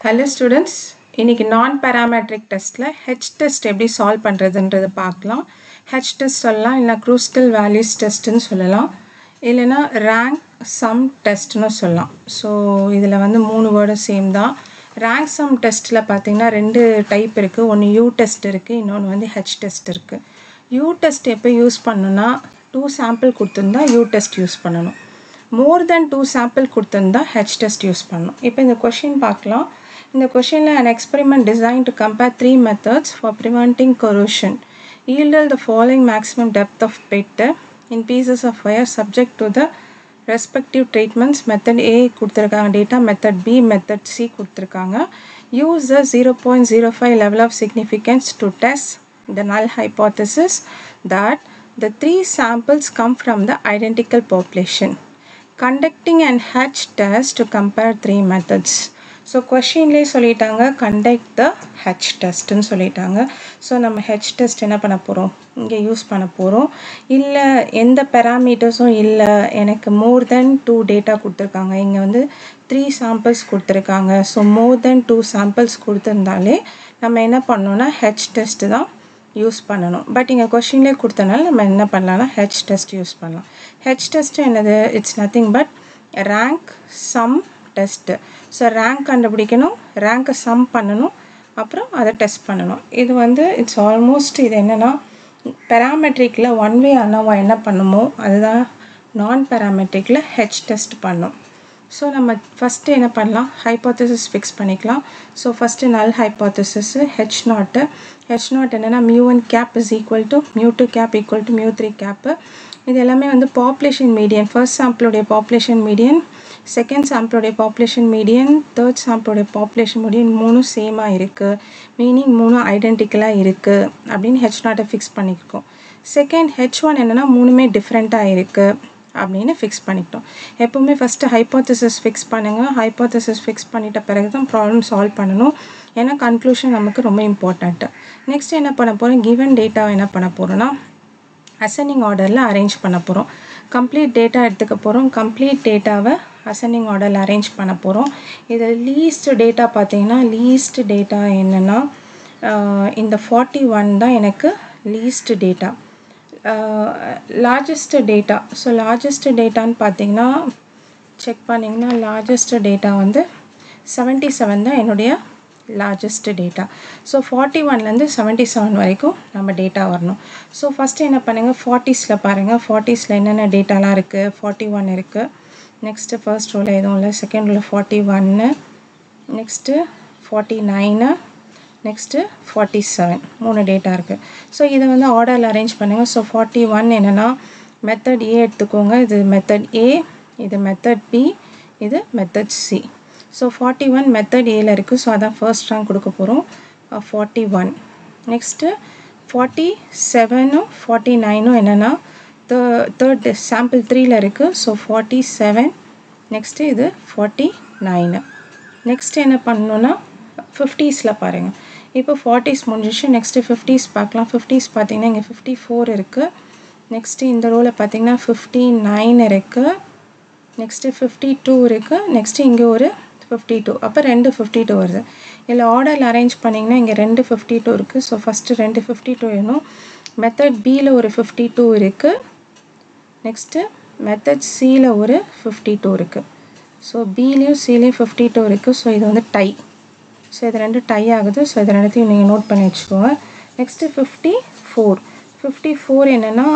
Hello students, இன்னைக்கு non-parametric testல H test எப்படி solve பண்றதுன்றத பார்க்கலாம். H test சொல்லலாம், இல்லைனா critical values testன்னு சொல்லலாம், இல்லைனா rank sum testன்னு சொல்லலாம். ஸோ இதில் வந்து 3 வேர்டு சேம் தான். rank sum testல பார்த்தீங்கன்னா 2 டைப் இருக்குது. ஒன்று U test இருக்குது, இன்னொன்று வந்து H test இருக்குது. U test எப்போ யூஸ் பண்ணணும்னா 2 சாம்பிள் கொடுத்துருந்தா U test யூஸ் பண்ணணும். more than 2 sample கொடுத்திருந்தா H test யூஸ் பண்ணணும். இப்போ இந்த கொஷின் பார்க்கலாம். இந்த கொஷினில் an experiment designed to compare 3 methods for preventing corrosion yielded the following maximum depth of pit in pieces of wire subject to the respective treatments. Method A கொடுத்திருக்காங்க data, method B, method C கொடுத்திருக்காங்க. Use the 0.05 level of significance to test the null hypothesis that the 3 samples come from the identical population. Conducting an H test to compare 3 methods. So questionலே சொல்லிட்டாங்க conduct the H test ன்னு சொல்லிட்டாங்க. So நம்ம H test என்ன பண்ண போகிறோம், இங்கே use பண்ண போகிறோம். இல்லை எந்த பேராமீட்டர்ஸும் இல்லை, எனக்கு more than 2 டேட்டா கொடுத்துருக்காங்க, இங்கே வந்து 3 சாம்பிள்ஸ் கொடுத்துருக்காங்க. ஸோ more than 2 சாம்பிள்ஸ் கொடுத்துருந்தாலே நம்ம என்ன பண்ணோன்னா H test தான் யூஸ் பண்ணணும். பட் இங்கே கொஷின்லேயே கொடுத்தனால நம்ம என்ன பண்ணலாம்னா H test யூஸ் பண்ணலாம். H test என்னது, it's nothing but rank sum test. So rank கண்டுபிடிக்கணும், ரேங்க்கை சம் பண்ணணும், அப்புறம் அதை டெஸ்ட் பண்ணணும். இது வந்து இட்ஸ் ஆல்மோஸ்ட் இது என்னென்னா பேராமெட்ரிக்கில் ஒன் வே அண்ணாவா என்ன பண்ணுமோ அதுதான் நான் பேராமெட்ரிக்கில் H test பண்ணோம். ஸோ நம்ம ஃபஸ்ட்டு என்ன பண்ணலாம், ஹைப்போதசிஸ் ஃபிக்ஸ் பண்ணிக்கலாம். So first null hypothesis H naught. H naught என்னென்னா μ1 cap is equal to μ2 cap equal to μ3 cap. இது எல்லாமே வந்து பாப்புலேஷன் மீடியன், ஃபர்ஸ்ட் சாம்பிளுடைய பாப்புலேஷன் மீடியன், செகண்ட் சாம்பிளுடைய பாப்புலேஷன் மீடியன், தேர்ட் சாம்பிளுடைய பாப்புலேஷன் மீடியன், 3 சேமாக இருக்குது, மீனிங் 3 ஐடென்டிக்கலாக இருக்குது அப்படின்னு H நாட்டை ஃபிக்ஸ் பண்ணியிருக்கோம். செகண்ட் H1 என்னென்னா 3மே டிஃப்ரெண்ட்டாக இருக்குது அப்படின்னு ஃபிக்ஸ் பண்ணிக்கிட்டோம். எப்போவுமே ஃபஸ்ட்டு ஹைப்போதசிஸ் ஃபிக்ஸ் பண்ணுங்கள். ஹைப்போதசிஸ் ஃபிக்ஸ் பண்ணிட்ட பிறகு தான் ப்ராப்ளம் சால்வ் பண்ணணும். ஏன்னா கன்க்ளூஷன் நமக்கு ரொம்ப இம்பார்ட்டண்ட்டு. நெக்ஸ்ட் என்ன பண்ண போகிறோம், கிவன் டேட்டாவை என்ன பண்ண போகிறோன்னா அசெண்டிங் ஆர்டரில் அரேஞ்ச் பண்ண போகிறோம். கம்ப்ளீட் டேட்டா எடுத்துக்க போகிறோம். கம்ப்ளீட் டேட்டாவை அசெண்டிங் ஆர்டரில் அரேஞ்ச் பண்ண போகிறோம். இதில் லீஸ்ட் டேட்டா பார்த்தீங்கன்னா லீஸ்ட் டேட்டா என்னென்னா இந்த 41 தான் எனக்கு least data. Largest data, so largest டேட்டான்னு பார்த்தீங்கன்னா செக் பண்ணிங்கன்னா லார்ஜஸ்ட் டேட்டா வந்து 77 தான் என்னுடைய லார்ஜஸ்ட் டேட்டா. ஸோ 41லேருந்து 77 வரைக்கும் நம்ம டேட்டா வரணும். ஸோ ஃபஸ்ட்டு என்ன பண்ணுங்கள், 40ஸில் பாருங்கள், 40ஸில் என்னென்ன டேட்டாலாம் இருக்குது, 41 இருக்குது. நெக்ஸ்ட்டு ஃபர்ஸ்ட் ரோவில் எதுவும் இல்லை, செகண்ட் ரோவில் 41, நெக்ஸ்ட்டு 49, நெக்ஸ்ட்டு 47, 3 டேட்டா இருக்குது. ஸோ இதை வந்து ஆர்டரில் அரேஞ்ச் பண்ணுங்கள். ஸோ 41 என்னென்னா மெத்தட் ஏ எடுத்துக்கோங்க, இது மெத்தட் ஏ, இது மெத்தட் பி, இது மெத்தட் சி. ஸோ 41 மெத்தட் ஏல இருக்குது. ஸோ அதான் ஃபர்ஸ்ட் ரேங்க் கொடுக்க போகிறோம், 41. நெக்ஸ்ட்டு 47ம் 49ம் என்னென்னா தேர்ட் சாம்பிள் 3ல் இருக்குது. ஸோ 47, நெக்ஸ்ட்டு இது 49. நெக்ஸ்ட்டு என்ன பண்ணணுன்னா 50ஸில் பாருங்கள். இப்போ 40s முடிஞ்சிச்சு, நெக்ஸ்ட்டு 50s பார்க்கலாம். 50s பார்த்தீங்கன்னா இங்கே 54 இருக்குது. நெக்ஸ்ட்டு இந்த ரோவில் பார்த்தீங்கன்னா 59 இருக்குது. நெக்ஸ்ட்டு 52 இருக்குது. நெக்ஸ்ட்டு இங்கே ஒரு 52, அப்போ 2 52 வருது. இதில் ஆர்டரில் அரேஞ்ச் பண்ணிங்கன்னா இங்கே 2 52 இருக்குது. ஸோ ஃபஸ்ட்டு 2 52 வேணும். மெத்தட் பியில் ஒரு 52 இருக்குது. நெக்ஸ்ட்டு மெத்தட் சியில் ஒரு 52 இருக்குது. ஸோ பிலையும் சிலையும் 52 இருக்குது. ஸோ இது வந்து டை. ஸோ இது 2 டை ஆகுது. ஸோ இது 2த்தையும் நீங்கள் நோட் பண்ணி வச்சுக்கோங்க. நெக்ஸ்ட்டு 54 என்னென்னா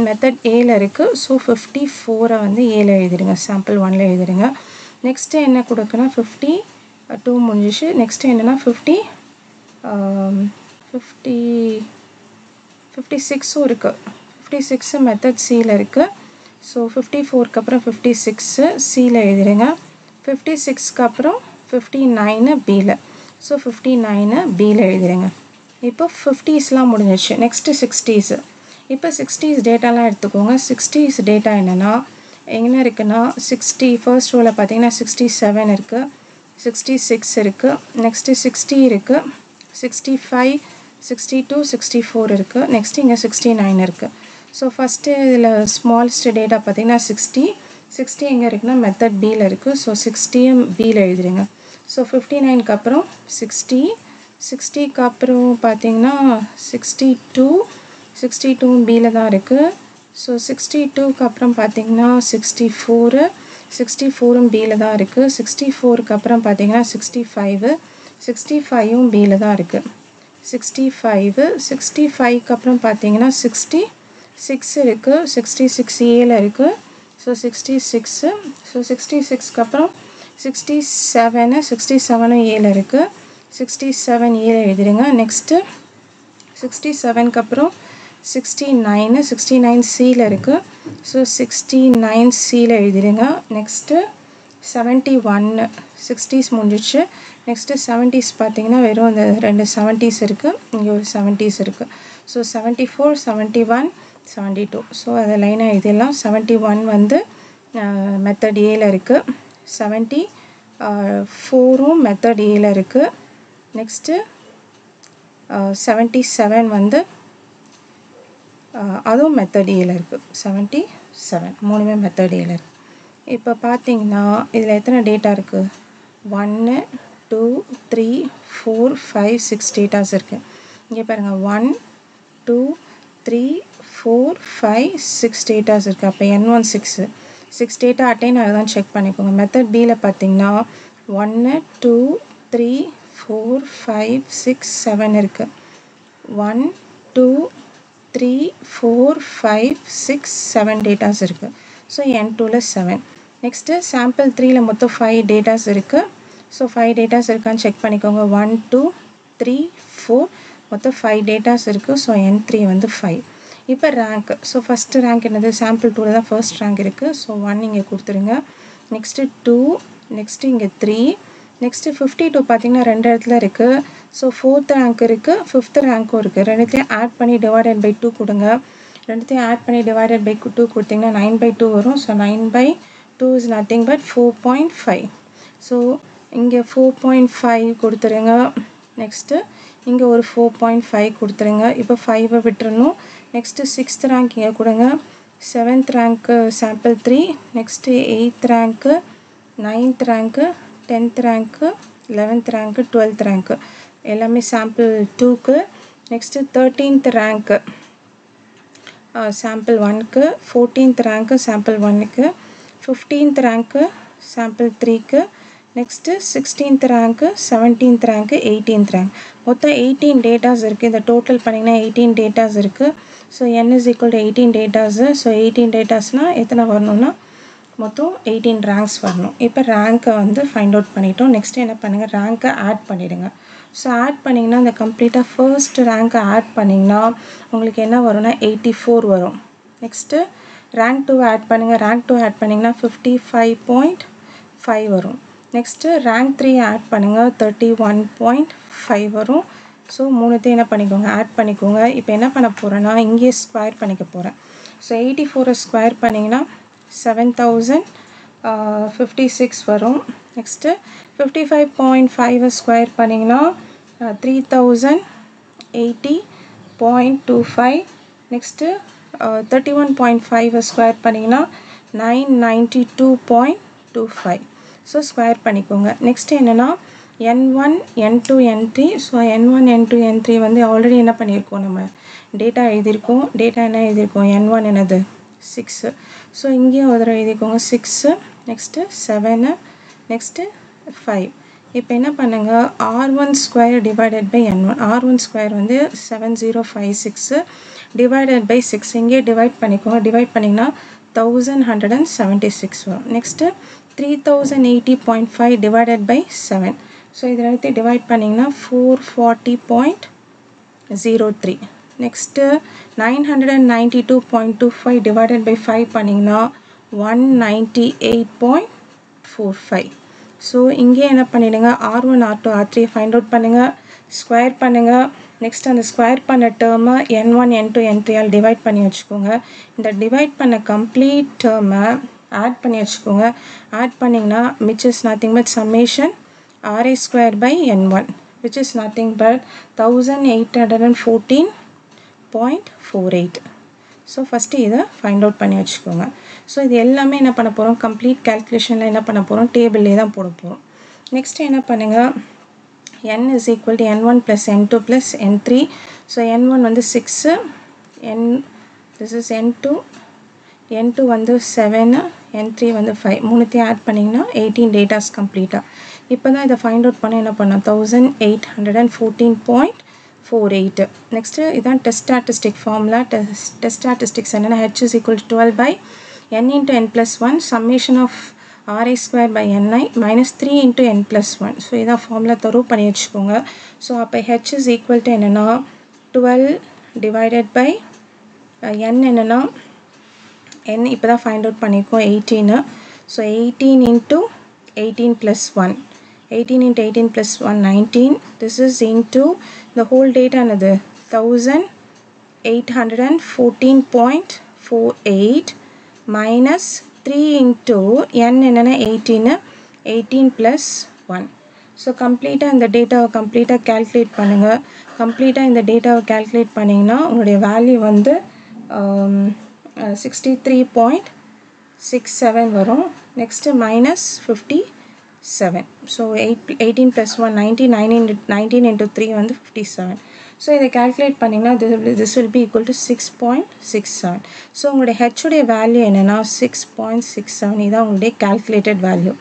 மெத்தட் ஏல இருக்குது. ஸோ 54 வந்து ஏல எழுதிடுங்க, சாம்பிள் 1ல் எழுதிடுங்க. நெக்ஸ்ட்டு என்ன கொடுக்குன்னா 52 முடிஞ்சிச்சு. நெக்ஸ்ட்டு என்னென்னா 56ம் இருக்குது. 56 மெத்தட் சியில் இருக்குது. ஸோ 54க்கு அப்புறம் 56 சியில் எழுதிடுங்க. 56க்கு அப்புறம் 59 பியில். ஸோ 59 பியில் எழுதிடுங்க. இப்போ 50ஸ்லாம் முடிஞ்சிச்சு. Next 60s. இப்போ 60s டேட்டாலாம் எடுத்துக்கோங்க. 60s டேட்டா என்னென்னா என்ன இருக்குன்னா 60 ஃபர்ஸ்ட் ரோவில் பார்த்தீங்கன்னா 67 இருக்குது, 66 இருக்குது, நெக்ஸ்ட்டு 60 இருக்குது, 65, 62, 64 இருக்குது. நெக்ஸ்ட்டு இங்கே 69 இருக்குது. ஸோ ஃபஸ்ட்டு இதில் ஸ்மாலஸ்ட் டேட்டா பார்த்தீங்கன்னா 60 எங்கே இருக்குன்னா மெத்தட் பியில் இருக்குது. ஸோ 60ம் பியில் எழுதிடுங்க. ஸோ 59க்கு அப்புறம் 60, 60க்கு அப்புறம் பார்த்தீங்கன்னா 62 பியில் தான் இருக்குது. ஸோ 62க்கு அப்புறம் பார்த்தீங்கன்னா 64 பியில் தான் இருக்குது. 64க்கு அப்புறம் பார்த்தீங்கன்னா 65 பியில் தான் இருக்குது. 65க்கு அப்புறம் பார்த்தீங்கன்னா 66 இருக்குது. 66 ஏல இருக்குது. ஸோ 66, ஸோ 66க்கு அப்புறம் 67 ஏல இருக்குது. 67 ஏல எழுதிடுங்க. நெக்ஸ்ட்டு 67க்கு அப்புறம் 69 சியில் இருக்குது. ஸோ 69 சியில் எழுதிடுங்க. நெக்ஸ்ட்டு 71, 60s முடிஞ்சிச்சு. நெக்ஸ்ட்டு 70s பார்த்தீங்கன்னா வெறும் அந்த 2 70s இருக்குது, இங்கே ஒரு 70s இருக்குது. ஸோ 74, 71, 72. ஸோ அதை லைனாக எழுதிடலாம். 71 வந்து மெத்தட் ஏல இருக்குது. 74 மெத்தட் ஏல இருக்குது. நெக்ஸ்ட்டு 77 வந்து அதுவும் மெத்தட் ஏல இருக்குது. 77 மூணுமே மெத்தட் ஏல இருக்குது. இப்போ பார்த்தீங்கன்னா இதில் எத்தனை டேட்டா இருக்குது? 1, 2, 3, 4, 5, 6 டேட்டாஸ் இருக்குது. இங்கே பாருங்கள் 1, 2, 3, 4, 5, 6 டேட்டாஸ் இருக்குது. அப்போ N1 6 டேட்டா அட்டைன் ஆகுதான்னு செக் பண்ணிக்கோங்க. மெத்தட் பியில் பார்த்தீங்கன்னா 1, 2, 3, 4, 5, 6, 7 இருக்குது. 1, 2, 3, 4, 5, 6, 7 டேட்டாஸ் இருக்குது. ஸோ N2ல 7. நெக்ஸ்ட்டு சாம்பிள் 3ல மொத்தம் 5 டேட்டாஸ் இருக்குது. ஸோ 5 டேட்டாஸ் இருக்கான்னு செக் பண்ணிக்கோங்க. 1, 2, 3, 4 மொத்தம் 5 டேட்டாஸ் இருக்குது. ஸோ N3 வந்து 5. இப்போ ரேங்க். ஸோ ஃபஸ்ட்டு ரேங்க் என்னது? சாம்பிள் 2ல தான் ஃபர்ஸ்ட் ரேங்க் இருக்குது. ஸோ 1 இங்கே கொடுத்துருங்க. நெக்ஸ்ட்டு 2, நெக்ஸ்ட்டு இங்கே 3. நெக்ஸ்ட்டு 52 பார்த்தீங்கன்னா 2 இடத்துல இருக்குது. ஸோ 4th ரேங்க் இருக்குது, 5th ரேங்க்கும் இருக்குது. ரெண்டுத்தையும் ஆட் பண்ணி டிவைடட் பை 2 கொடுங்க. ரெண்டுத்தையும் ஆட் பண்ணி டிவைடட் பை 2 கொடுத்தீங்கன்னா 9/2 வரும். So 9/2 is nothing but 4.5. So இங்கே 4.5 கொடுத்துருங்க. நெக்ஸ்ட்டு இங்கே ஒரு 4.5 கொடுத்துருங்க. இப்போ 5 விட்டுறணும். நெக்ஸ்ட்டு 6th ரேங்க் இங்கே கொடுங்க. 7th rank sample 3. Next 8th rank, 9th rank, 10th rank, 11th rank, 12th rank எல்லாமே சாம்பிள் 2க்கு. நெக்ஸ்ட்டு 13th ரேங்க்கு சாம்பிள் 1க்கு, 14th ரேங்க்கு சாம்பிள் 1க்கு, 15th ரேங்க்கு சாம்பிள் 3க்கு, next 16th rank, 17th rank, 18th rank. மொத்தம் 18 datas இருக்குது. இந்த total பண்ணிங்கன்னா 18 datas இருக்குது. So n is equal to 18 datas. So 18 டேட்டாஸ்னால் எத்தனை வரணும்னா மொத்தம் 18 ரேங்க்ஸ் வரணும். இப்போ ரேங்க்கை வந்து ஃபைண்ட் அவுட் பண்ணிட்டோம். நெக்ஸ்ட்டு என்ன பண்ணுங்கள்? ரேங்க்கை ஆட் பண்ணிவிடுங்க. ஸோ ஆட் பண்ணிங்கன்னா அந்த கம்ப்ளீட்டாக ஃபர்ஸ்ட் ரேங்க்கை ஆட் பண்ணிங்கன்னா உங்களுக்கு என்ன வரும்னா 84 வரும். நெக்ஸ்ட்டு ரேங்க் 2 ஆட் பண்ணுங்கள். ரேங்க் 2 ஆட் பண்ணிங்கன்னா 55.5 வரும். நெக்ஸ்ட்டு ரேங்க் 3 ஆட் பண்ணுங்கள். 31.5 வரும். ஸோ மூணுத்தையும் என்ன பண்ணிக்கோங்க? ஆட் பண்ணிக்கோங்க. இப்போ என்ன பண்ண போகிறேன்னா இங்கேயே ஸ்கொயர் பண்ணிக்க போகிறேன். ஸோ 84 ஸ்கொயர் பண்ணிங்கன்னா 7056 வரும். நெக்ஸ்ட்டு 55.5 ஸ்கொயர் பண்ணிங்கன்னா 3080.25. நெக்ஸ்ட்டு 31.5 ஸ்கொயர் பண்ணிங்கன்னா 992.25. ஸோ ஸ்கொயர் பண்ணிக்கோங்க. நெக்ஸ்ட்டு என்னென்னா N1, N2, N3. So N1, N2, N3 வந்து ஆல்ரெடி என்ன பண்ணியிருக்கோம்? நம்ம டேட்டா எழுதியிருக்கோம். டேட்டா என்ன எழுதியிருக்கோம்? N1 என்னது? 6. ஸோ இங்கேயும் ஒரு தடவை எழுதிக்கோங்க 6. நெக்ஸ்ட்டு 7. நெக்ஸ்ட்டு 5. இப்போ என்ன பண்ணுங்கள்? R1 square divided by N1. R1 square வந்து 7056 டிவைடட் பை 6. இங்கே டிவைட் பண்ணிக்கோங்க. டிவைட் பண்ணிங்கன்னா 1176 வரும். Next 3080.5 divided by 7. ஸோ இதில் எடுத்து டிவைட் பண்ணிங்கன்னா 440.03. நெக்ஸ்ட்டு 992.25 டிவைடட் பை 5 பண்ணிங்கன்னா 198.45. ஸோ இங்கே என்ன பண்ணிவிடுங்க? R1, R2, R3 find out பண்ணுங்கள். ஸ்கொயர் பண்ணுங்கள். நெக்ஸ்ட் அந்த ஸ்கொயர் பண்ண டேர்மை N1, N2, N3 all divide பண்ணி வச்சுக்கோங்க. இந்த டிவைட் பண்ண கம்ப்ளீட் டேர்மை ஆட் பண்ணி வச்சுக்கோங்க. ஆட் பண்ணிங்கன்னா which is nothing but summation RI square by N1 which is nothing but 1814.48. So first இதை ஃபைண்ட் அவுட் பண்ணி வச்சுக்கோங்க. ஸோ இது எல்லாமே என்ன பண்ண போகிறோம்? கம்ப்ளீட் கேல்குலேஷனில் என்ன பண்ண போகிறோம்? டேபிள்லே தான் போட போகிறோம். நெக்ஸ்ட் என்ன பண்ணுங்கள், n is equal to n1 plus n2 plus n3. so n1 வந்து 6, this is n2, n2 வந்து 7, n3 வந்து 5. மூணுத்தையும் ஆட் பண்ணிங்கன்னா 18 டேட்டாஸ் கம்ப்ளீட்டாக. இப்போ தான் இதை ஃபைண்ட் அவுட் பண்ண என்ன பண்ணோம், 1814.48. நெக்ஸ்ட்டு இதான் test statistic formula. Test statistics என்னென்னா h is equal to 12 by n into n plus 1 summation of ri square by ni minus 3 into n plus 1. So இதான் ஃபார்முலா தரவு பண்ணி வச்சுக்கோங்க. ஸோ அப்போ h is equal to என்னென்னா 12 divided by n என்னென்னா n இப்போ தான் ஃபைண்ட் அவுட் பண்ணியிருக்கோம் 18. So 18 into 18 plus 1, 18 into 18 plus 1 19. this is into the whole data another 1814.48 minus 3 into n என்னென்னா 18 plus 1. ஸோ கம்ப்ளீட்டாக இந்த டேட்டாவை கம்ப்ளீட்டாக கேல்குலேட் பண்ணுங்கள். கம்ப்ளீட்டாக இந்த டேட்டாவை கேல்குலேட் பண்ணிங்கன்னா உங்களுடைய வேல்யூ வந்து 63.67 வரும். Next minus 57. So 18 plus 1 19 into 3 வந்து 57. ஸோ இதை கேல்குலேட் பண்ணிங்கன்னா this will be equal to 6.67. So உங்களுடைய ஹெச்சுடைய வேல்யூ என்னென்னா 6.67. இதான் உங்களுடைய கேல்குலேட்டட் வேல்யூ.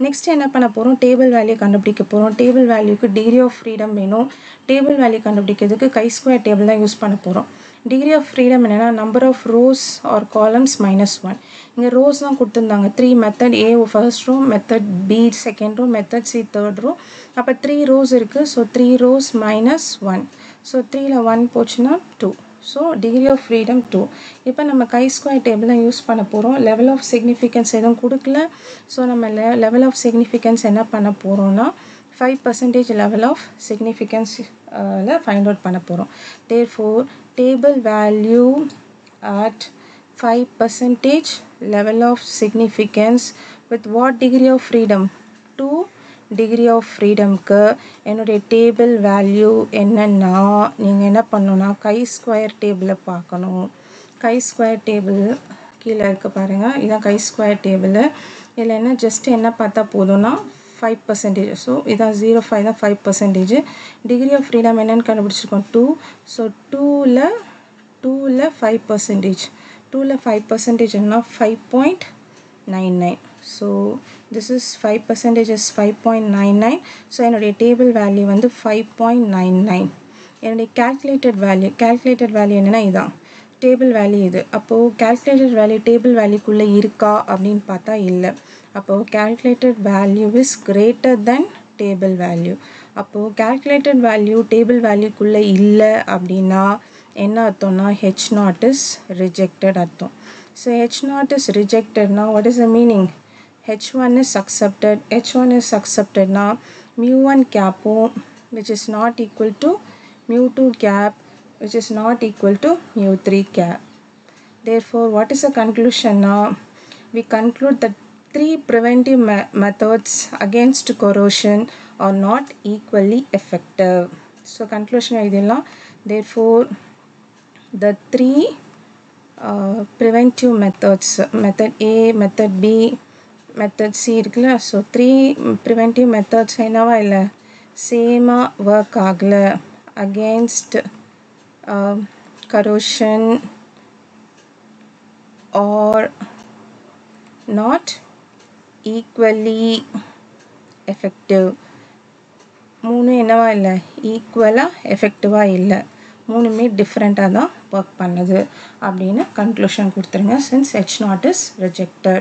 நெக்ஸ்ட் என்ன பண்ண போகிறோம், டேபிள் வேல்யூ கண்டுபிடிக்க போகிறோம். டேபிள் வேல்யூக்கு டிகிரி ஆஃப் ஃப்ரீடம் வேணும். டேபிள் வேல்யூ கண்டுபிடிக்கிறதுக்கு chi-square டேபிள் தான் யூஸ் பண்ண போகிறோம். டிகிரி ஆஃப் ஃப்ரீடம் என்னென்னா number of rows or columns -1. இங்கே ரோஸ் தான் கொடுத்துருந்தாங்க. 3 method A first row, method B second row, method C third row. அப்போ 3 ரோஸ் இருக்குது. So 3 rose -1. ஸோ 3ல் 1 போச்சுன்னா 2. So degree of freedom 2. இப்போ நம்ம chi-square டேபிள் தான் யூஸ் பண்ண போகிறோம். லெவல் ஆஃப் சிக்னிஃபிகன்ஸ் எதுவும் கொடுக்கல. ஸோ நம்ம லெவல் ஆஃப் சிக்னிஃபிகன்ஸ் என்ன பண்ண போகிறோம்னா 5% level of significance find out பண்ண போகிறோம். therefore table value at 5% level of significance with what degree of freedom, 2 degree of freedom க்கு என்னுடைய டேபிள் வேல்யூ என்னன்னா நீங்கள் என்ன பண்ணணும்னா chi-square டேபிளை பார்க்கணும். chi-square டேபிள் கீழே இருக்க பாருங்கள், இதுதான் chi-square டேபிள். இதில் என்ன ஜஸ்ட் என்ன பார்த்தா போதும்னா 5%. ஸோ இதான் 0.5 தான் 5%. டிகிரி ஆஃப் ஃப்ரீடம் என்னன்னு கண்டுபிடிச்சிருக்கோம் 2. ஸோ 2ல் 5%. 2ல் 5% என்ன 5.99. So this is 5% is 5.99. So என்னுடைய டேபிள் வேல்யூ வந்து 5.99. என்னுடைய கேல்குலேட்டட் வேல்யூ என்னென்னா இதான் டேபிள் வேல்யூ இது. அப்போது கேல்குலேட்டட் வேல்யூ டேபிள் வேல்யூக்குள்ளே இருக்கா அப்படின்னு பார்த்தா இல்லை. அப்போது calculated value is greater than table value. அப்போது கேல்குலேட்டட் வேல்யூ டேபிள் வேல்யூக்குள்ளே இல்லை அப்படின்னா என்ன அர்த்தம்னா h0 இஸ் ரிஜெக்டட் அர்த்தம். ஸோ h0 இஸ் ரிஜெக்டட்னா what is the meaning, h1 is accepted. h1 is அக்செப்டட்னா μ1 கேப்பும் which is not equal to μ2 cap which is not equal to μ3 cap. Therefore what is the conclusion now, we conclude that 3 preventive methods against corrosion are not equally effective. So conclusion idella, therefore the 3 preventive methods, method A, method B, method C இருக்குல்ல. So 3 preventive methods என்னவா இல்லை சேமாக work ஆகலை against corrosion or not equally effective. மூணு என்னவா இல்லை ஈக்குவலாக எஃபெக்டிவாக இல்லை, மூணுமே டிஃப்ரெண்ட்டாக தான் ஒர்க் பண்ணுது அப்படின்னு கன்க்ளூஷன் கொடுத்துருங்க since h0 is rejected.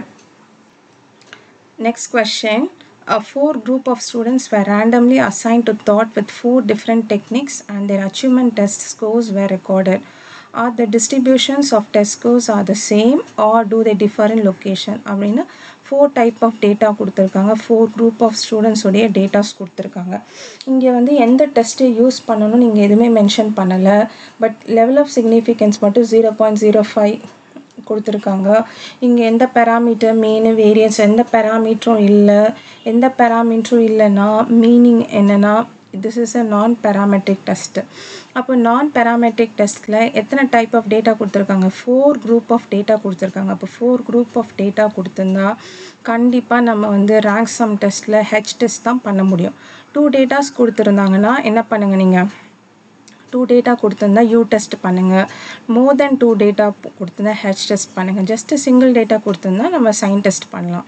Next question. A 4 group of students were randomly assigned to thought with 4 different techniques and their achievement test scores were recorded. Are the distributions of test scores are the same or do they differ in location? அப்படின்னா 4 type of data கொடுத்துருக்காங்க. 4 group of students உடைய datas கொடுத்துருக்காங்க. இங்கே வந்து எந்த டெஸ்ட்டை use பண்ணணும் நீங்கள் எதுவுமே மென்ஷன் பண்ணலை. பட் லெவல் ஆஃப் சிக்னிஃபிகன்ஸ் மட்டும் 0.05 கொடுத்துருக்காங்க. இங்கே எந்த பேராமீட்டர் மெயின் வேரியன்ஸ் எந்த பேராமீட்டரும் இல்லை. எந்த பேராமீட்டரும் இல்லைன்னா மீனிங் என்னென்னா திஸ் இஸ் அ நான் பேராமெட்ரிக் டெஸ்ட். அப்போ நான் பேராமெட்ரிக் டெஸ்ட்டில் எத்தனை டைப் ஆஃப் டேட்டா கொடுத்துருக்காங்க, 4 குரூப் ஆஃப் டேட்டா கொடுத்துருக்காங்க. அப்போ 4 குரூப் ஆஃப் டேட்டா கொடுத்துருந்தா கண்டிப்பாக நம்ம வந்து ரேங்க் சம் டெஸ்ட்டில் ஹெச் டெஸ்ட் தான் பண்ண முடியும். 2 டேட்டாஸ் கொடுத்துருந்தாங்கன்னா என்ன பண்ணுங்கள், நீங்கள் 2 டேட்டா கொடுத்துருந்தா யூ டெஸ்ட் பண்ணுங்கள். மோர் தென் 2 டேட்டா கொடுத்துருந்தா ஹெச் டெஸ்ட் பண்ணுங்கள். ஜஸ்ட்டு சிங்கிள் டேட்டா கொடுத்துருந்தா நம்ம சைன் டெஸ்ட் பண்ணலாம்.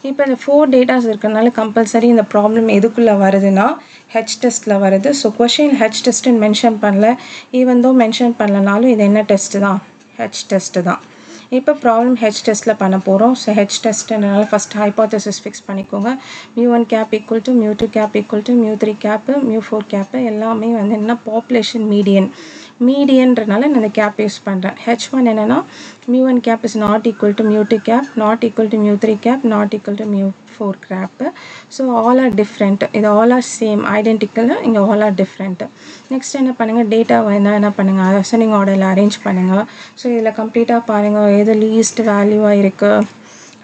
இப்போ இந்த 4 டேட்டாஸ் இருக்கிறதுனால கம்பல்சரி இந்த ப்ராப்ளம் எதுக்குள்ளே வருதுன்னா ஹெச் டெஸ்ட்டில் வருது. ஸோ கொஷின் ஹெச் டெஸ்ட்டுன்னு மென்ஷன் பண்ணல, ஈவன் தோ மென்ஷன் பண்ணலனாலும் இது என்ன டெஸ்ட்டு தான், ஹெச் டெஸ்ட்டு தான். இப்போ ப்ராப்ளம் ஹெச் டெஸ்ட்டில் பண்ண போகிறோம். ஸோ ஹெச் டெஸ்ட்டுனால ஃபஸ்ட் ஹைப்போதசிஸ் ஃபிக்ஸ் பண்ணிக்கோங்க. μ1 cap equal to μ2 cap equal to μ3 cap μ4 cap எல்லாமே வந்து என்ன பாப்புலேஷன் மீடியன்றனால நான் இந்த கேப் யூஸ் பண்ணுறேன். H1 என்னென்னா μ1 cap is not equal to μ2 cap, not equal to μ3 cap, not equal to μ4 cap. So all are different, இது all are same identical, இங்கே all are different. Next என்ன பண்ணுங்கள், டேட்டா என்ன பண்ணுங்கள், அசெண்டிங் ஆர்டரில் arrange பண்ணுங்கள். ஸோ இதில் கம்ப்ளீட்டாக பாருங்கள் எது லீஸ்ட் வேல்யூவாக இருக்குது.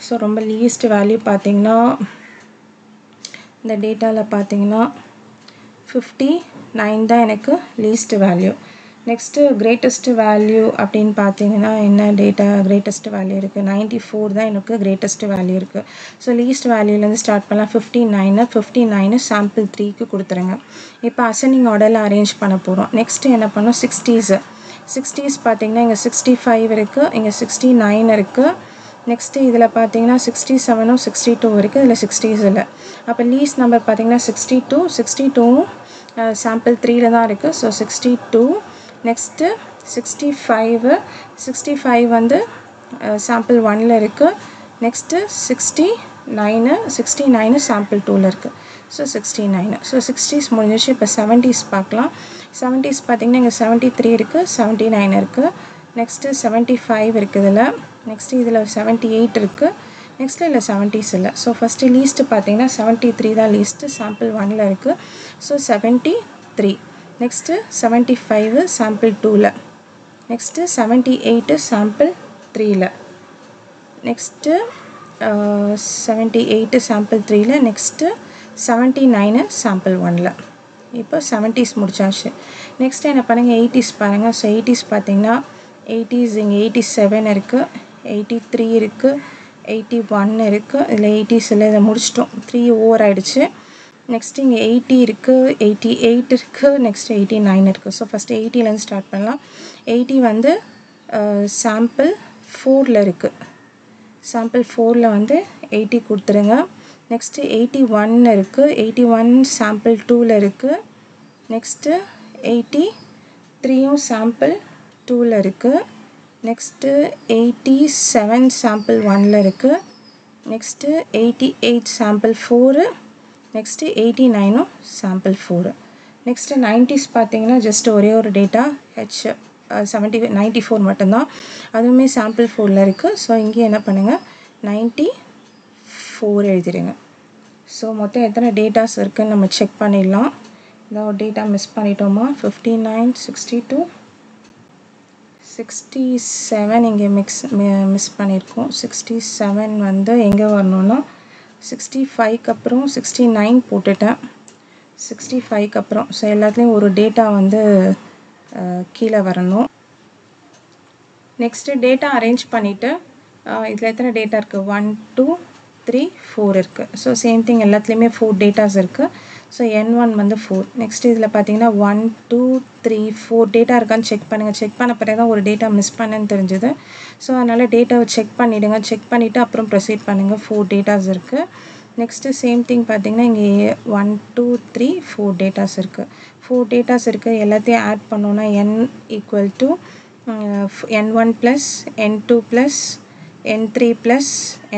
ஸோ ரொம்ப லீஸ்ட் வேல்யூ பார்த்தீங்கன்னா இந்த டேட்டாவில் பார்த்தீங்கன்னா 59 தான் எனக்கு least value. Next greatest value அப்படின்னு பார்த்தீங்கன்னா என்ன டேட்டா கிரேட்டஸ்ட் வேல்யூ இருக்குது, 94 தான் எனக்கு கிரேட்டஸ்ட் வேல்யூ இருக்குது. ஸோ லீஸ்ட் வேல்யூலேருந்து ஸ்டார்ட் பண்ணலாம். 59 சாம்பிள் 3க்கு கொடுத்துருங்க. இப்போ அசெண்டிங் ஆர்டரில் அரேஞ்ச் பண்ண போகிறோம். நெக்ஸ்ட்டு என்ன பண்ணோம், 60s பார்த்தீங்கன்னா இங்கே 65 இருக்குது, இங்கே 69 இருக்குது. நெக்ஸ்ட்டு இதில் பார்த்தீங்கன்னா 67ம் 62 இருக்குது, இதில் 60s இல்லை. அப்போ லீஸ்ட் நம்பர் பார்த்தீங்கன்னா 62ம் சாம்பிள் 3ல தான் இருக்குது. ஸோ 62. நெக்ஸ்ட்டு 65 வந்து சாம்பிள் 1ல் இருக்குது. நெக்ஸ்ட்டு 69 சாம்பிள் 2ல் இருக்குது. ஸோ 69. ஸோ 60s முடிஞ்சிச்சு. இப்போ 70s பார்க்கலாம். 70s பார்த்திங்கன்னா இங்கே 73 இருக்குது, 79 இருக்குது. நெக்ஸ்ட்டு 75 இருக்குது இதில். நெக்ஸ்ட்டு இதில் 78 இருக்குது. நெக்ஸ்ட்டு இதில் 70s இல்லை. ஸோ ஃபஸ்ட்டு லீஸ்ட்டு பார்த்தீங்கன்னா 73 தான் லீஸ்ட்டு, சாம்பிள் 1ல் இருக்குது. ஸோ 73. நெக்ஸ்ட்டு 75 சாம்பிள் 2ல். நெக்ஸ்ட்டு 78 சாம்பிள் 3ல். நெக்ஸ்ட்டு 78 சாம்பிள் 3ல். நெக்ஸ்ட்டு 79 சாம்பிள் 1ல். இப்போ 70s முடிச்சாச்சு. நெக்ஸ்ட்டு என்ன பண்ணுங்கள், 80s பாருங்கள். ஸோ 80s பார்த்தீங்கன்னா 80s இங்கே 87 இருக்குது, 83 இருக்குது, 81 இருக்குது. இதில் 80s இல்லை, இதை முடிச்சிட்டோம். 3 ஓவர் ஆகிடுச்சு. நெக்ஸ்ட்டு இங்கே 80 இருக்குது, 88 இருக்குது, நெக்ஸ்ட்டு 89 இருக்குது. ஸோ ஃபஸ்ட்டு 80லேருந்து ஸ்டார்ட் பண்ணலாம். 80 வந்து சாம்பிள் 4ல் இருக்குது. சாம்பிள் 4ல் வந்து 80 கொடுத்துருங்க. நெக்ஸ்ட்டு 81 இருக்குது, 81 சாம்பிள் 2ல் இருக்குது. நெக்ஸ்ட்டு 83யும் சாம்பிள் 2ல் இருக்குது. நெக்ஸ்ட்டு 87 சாம்பிள் 1ல் இருக்குது. Next 88 sample 4. நெக்ஸ்ட்டு 89ம் சாம்பிள் 4. நெக்ஸ்ட்டு 90s பார்த்தீங்கன்னா ஜஸ்ட் ஒரே ஒரு டேட்டா H94 மட்டும்தான், அதுவுமே சாம்பிள் 4ல் இருக்குது. ஸோ இங்கே என்ன பண்ணுங்கள், 94 எழுதிடுங்க. ஸோ மொத்தம் எத்தனை டேட்டாஸ் இருக்குதுன்னு நம்ம செக் பண்ணிடலாம். ஏதாவது டேட்டா மிஸ் பண்ணிட்டோமா, 59, 62, 67 இங்கே மிஸ் பண்ணியிருக்கோம். 67 வந்து எங்கே வரணும்னா 65க்கு அப்புறம் 69 போட்டுட்டேன். 65க்கு அப்புறம் ஸோ எல்லாத்துலேயும் ஒரு டேட்டா வந்து கீழே வரணும். நெக்ஸ்ட்டு டேட்டா அரேஞ்ச் பண்ணிவிட்டு இதில் எத்தனை டேட்டா இருக்குது, 1 2 3 4 இருக்குது. ஸோ சேம் திங் எல்லாத்துலேயுமே 4 டேட்டாஸ் இருக்குது. ஸோ N1 வந்து 4. நெக்ஸ்ட் இதில் பார்த்தீங்கன்னா 1 2 3 4 டேட்டா இருக்கான்னு செக் பண்ணுங்கள். செக் பண்ண பிறகு தான் ஒரு டேட்டா மிஸ் பண்ணேன்னு தெரிஞ்சுது. ஸோ அதனால் டேட்டாவை செக் பண்ணிவிடுங்க. செக் பண்ணிவிட்டு அப்புறம் ப்ரொசீட் பண்ணுங்கள். 4 டேட்டாஸ் இருக்குது. நெக்ஸ்ட்டு சேம் திங் பார்த்தீங்கன்னா இங்கே 1 2 3 4 டேட்டாஸ் இருக்குது. 4 டேட்டாஸ் இருக்குது. எல்லாத்தையும் ஆட் பண்ணோன்னா N equal to N1 plus N2 plus N3 plus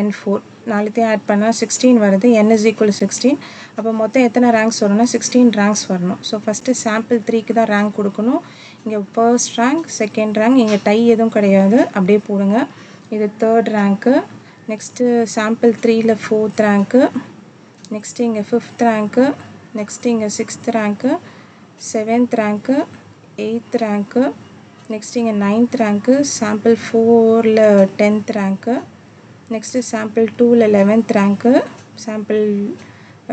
N4 நாலுத்தையும் ஆட் பண்ணால் 16 வருது. N is equal 16. அப்போ மொத்தம் எத்தனை ரேங்க்ஸ் வரும்னா 16 ரேங்க்ஸ் வரணும். ஸோ ஃபஸ்ட்டு சாம்பிள் 3க்கு தான் ரேங்க் கொடுக்கணும். இங்கே ஃபர்ஸ்ட் ரேங்க், செகண்ட் ரேங்க், இங்கே டை எதுவும் கிடையாது, அப்படியே போடுங்க. இது தேர்ட் ரேங்க்கு. நெக்ஸ்ட்டு சாம்பிள் 3ல் 4th ரேங்க்கு. நெக்ஸ்ட்டு இங்கே 5th ரேங்க்கு. நெக்ஸ்ட்டு இங்கே 6th rank, 7th rank, 8th rank. Next இங்கே 9th ரேங்க்கு. சாம்பிள் 4ல் 10th ரேங்க்கு. நெக்ஸ்ட்டு சாம்பிள் 2ல் 11th ரேங்க்கு. சாம்பிள்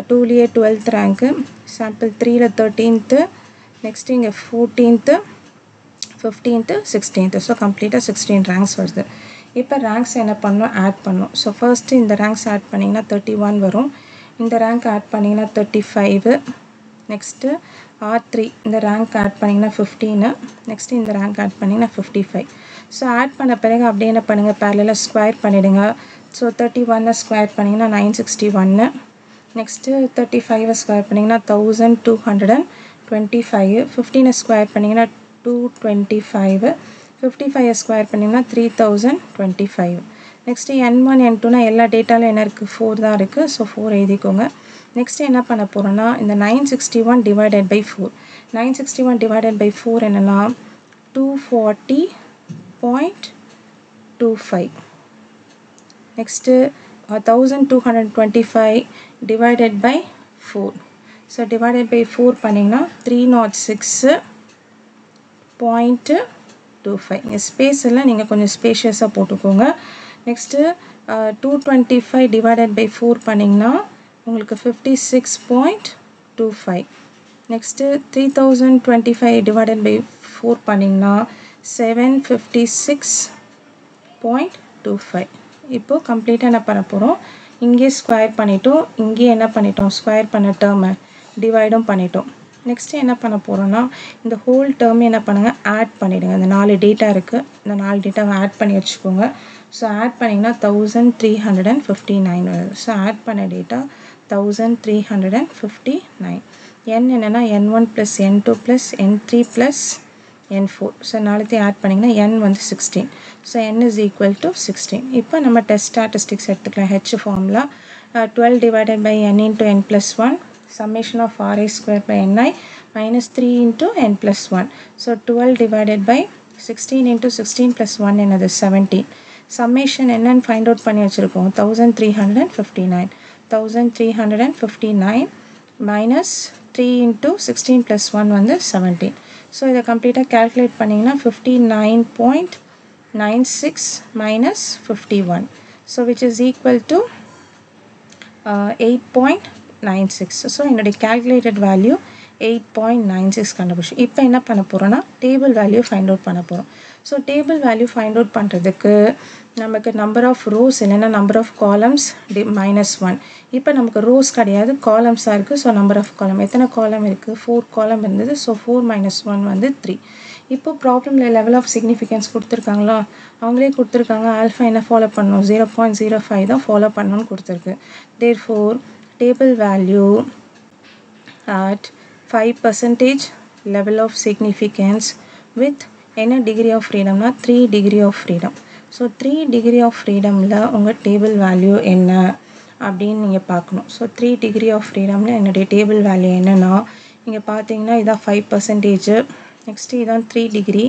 2லேயே 12th ரேங்க்கு. சாம்பிள் 3ல் 13th. நெக்ஸ்ட்டு இங்கே 14th, 15th, 16th. So கம்ப்ளீட்டாக 16 ranks வருது. இப்போ ரேங்க்ஸ் என்ன பண்ணணும், ஆட் பண்ணணும். ஸோ ஃபர்ஸ்ட்டு இந்த ரேங்க்ஸ் ஆட் பண்ணிங்கன்னா 31 வரும். இந்த ரேங்க் ஆட் பண்ணிங்கன்னா 35. நெக்ஸ்ட்டு R3 இந்த ரேங்க் ஆட் பண்ணிங்கன்னா 15. நெக்ஸ்ட்டு இந்த ரேங்க் ஆட் பண்ணிங்கன்னா 55. ஸோ ஆட் பண்ண பிறகு அப்படியே என்ன பண்ணுங்கள், பேரலலாக ஸ்கொயர் பண்ணிவிடுங்க. ஸோ 31 ஸ்கொயர் பண்ணிங்கன்னா 961. நெக்ஸ்ட்டு 35 ஸ்கொயர் பண்ணிங்கன்னா 1225. 15 ஸ்கொயர் பண்ணிங்கன்னா 225. 55 ஸ்கொயர் பண்ணிங்கன்னா 3025. நெக்ஸ்ட்டு N1 N2னா எல்லா டேட்டாலும் என்ன இருக்குது, 4 தான் இருக்குது. ஸோ 4 எழுதிக்கோங்க. நெக்ஸ்ட்டு என்ன பண்ண போகிறோன்னா, இந்த 961 டிவைடட் பை 4. 961 டிவைடட் பை 4 என்னென்னா 240.25. Next 1225 divided by 4. So divided by 4 பண்ணிங்கன்னா 306.25. இங்கே ஸ்பேஸ் இல்லை, நீங்கள் கொஞ்சம் ஸ்பேஷியஸாக போட்டுக்கோங்க. நெக்ஸ்ட்டு 225 divided by 4 பண்ணிங்கன்னா உங்களுக்கு 56.25. நெக்ஸ்ட்டு 3025 divided by 4 பண்ணிங்கன்னா 756.25. இப்போ கம்ப்ளீட்டாக என்ன பண்ண போகிறோம், இங்கே ஸ்கொயர் பண்ணிட்டோம், இங்கே என்ன பண்ணிட்டோம், ஸ்கொயர் பண்ண டேர்மை டிவைடும் பண்ணிட்டோம். நெக்ஸ்ட்டு என்ன பண்ண போகிறோன்னா, இந்த ஹோல் டேர்ம் என்ன பண்ணுங்கள், ஆட் பண்ணிவிடுங்க. இந்த 4 டேட்டா இருக்குது, இந்த 4 டேட்டாவை ஆட் பண்ணி வச்சுக்கோங்க. ஸோ ஆட் பண்ணிங்கன்னா 1359 வருது. ஸோ ஆட் பண்ண டேட்டா 1359. n என்னென்னா N1 + N2 + N3 + N4. So நாளைத்தையும் add பண்ணிங்கன்னா n வந்து 16. So n is equal to 16. இப்போ நம்ம டெஸ்ட் ஸ்டாட்டிஸ்டிக்ஸ் எடுத்துக்கலாம். H formula 12 divided by n into n plus 1 summation of ri square by ni minus 3 into n plus 1. So 12 divided by 16 into 16 plus 1 என்னது 17. Summation என்னன்னு find out பண்ணி வச்சுருக்கோம், 1359. 1359 minus 3 into 16 plus 1 வந்து 17. So இதை கம்ப்ளீட்டாக calculate பண்ணிங்கன்னா 59.96 minus 51. So which is equal to 8.96. So என்னுடைய calculated value 8.96 கண்டுபிடிச்சோம். இப்போ என்ன பண்ண போகிறோன்னா, டேபிள் வேல்யூ ஃபைண்ட் அவுட் பண்ண போகிறோம். So table value find out பண்ணுறதுக்கு நமக்கு நம்பர் ஆஃப் ரோஸ் இல்லைன்னா நம்பர் ஆஃப் காலம்ஸ் -1. இப்போ நமக்கு ரோஸ் கிடையாது, காலம்ஸாக இருக்குது. ஸோ நம்பர் ஆஃப் காலம் எத்தனை காலம் இருக்குது, 4 காலம் இருந்தது. ஸோ 4 - 1 வந்து 3. இப்போ ப்ராப்ளமில் லெவல் ஆஃப் சிக்னிஃபிகன்ஸ் கொடுத்துருக்காங்களா, அவங்களே கொடுத்துருக்காங்க. ஆல்ஃபா என்ன ஃபாலோ பண்ணணும், 0.05 தான் ஃபாலோ பண்ணணும்னு கொடுத்துருக்கு. Therefore table value at 5% level of significance with என்ன டிகிரி ஆஃப் ஃப்ரீடம்னா 3 degree of freedom. So 3 degree of ஃப்ரீடமில் உங்கள் டேபிள் வேல்யூ என்ன அப்படின்னு நீங்கள் பார்க்கணும். ஸோ 3 டிகிரி ஆஃப் ஃப்ரீடமில் என்னுடைய டேபிள் வேல்யூ என்னென்னா, இங்கே பார்த்தீங்கன்னா இதான் 5%. நெக்ஸ்ட்டு இதான் 3 டிகிரி.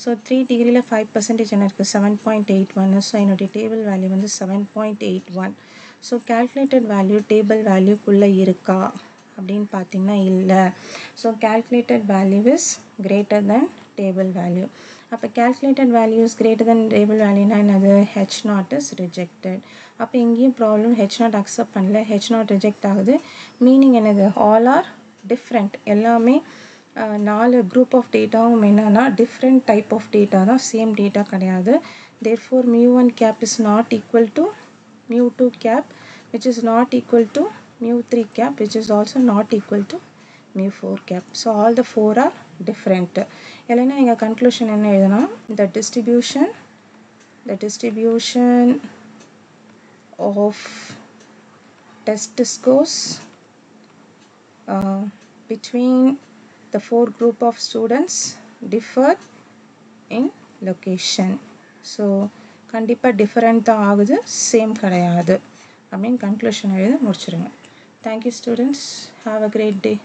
ஸோ 3 டிகிரியில் 5% என்ன இருக்குது, 7.81. ஸோ என்னுடைய டேபிள் வேல்யூ வந்து 7.81. ஸோ கேல்குலேட்டட் வேல்யூ டேபிள் வேல்யூக்குள்ளே இருக்கா அப்படின்னு பார்த்தீங்கன்னா இல்லை. So calculated value is greater than table value. அப்போ calculated value is greater than table valueனா என்னது, H0 is rejected. அப்போ இங்கேயும் ப்ராப்ளம் H0 அக்செப்ட் பண்ணல, H0 ரிஜெக்ட் ஆகுது. மீனிங் என்னது, all are different. எல்லாமே 4 குரூப் ஆஃப் டேட்டாவும் என்னன்னா டிஃப்ரெண்ட் டைப் ஆஃப் டேட்டா தான், சேம் டேட்டா கிடையாது. therefore mu1 cap is not equal to mu2 cap, which is not equal to mu3 cap, which is also not equal to mu4 cap. So all the 4 are different. இல்லைன்னா நீங்கள் conclusion என்ன எழுதுனா, the distribution of test scores between the 4 group of students differ in location. So கண்டிப்பாக different தான் ஆகுது, same கிடையாது அப்படின்னு conclusion எழுதி முடிச்சிருங்க. Thank you students. Have a great day.